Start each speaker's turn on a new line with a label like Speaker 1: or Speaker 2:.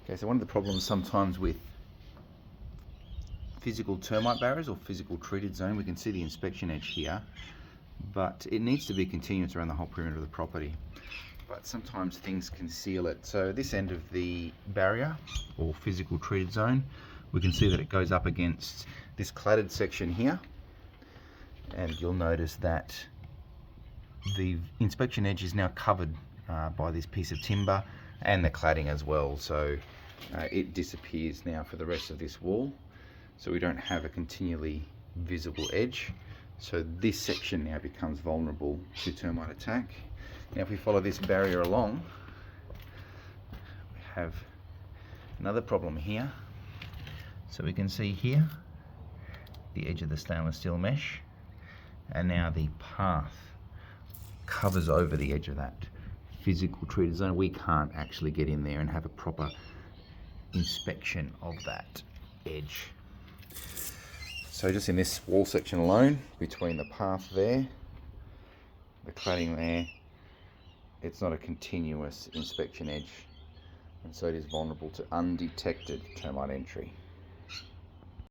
Speaker 1: Okay, so one of the problems sometimes with physical termite barriers or physical treated zone, we can see the inspection edge here, but it needs to be continuous around the whole perimeter of the property. But sometimes things conceal it. So this end of the barrier or physical treated zone, we can see that it goes up against this cladded section here, and you'll notice that the inspection edge is now covered by this piece of timber and the cladding as well. So it disappears now for the rest of this wall, so we don't have a continually visible edge. So this section now becomes vulnerable to termite attack. Now if we follow this barrier along, we have another problem here. So we can see here the edge of the stainless steel mesh, and now the path covers over the edge of that physical treated zone. We can't actually get in there and have a proper inspection of that edge. So just in this wall section alone, between the path there, the cladding there, it's not a continuous inspection edge, and so it is vulnerable to undetected termite entry.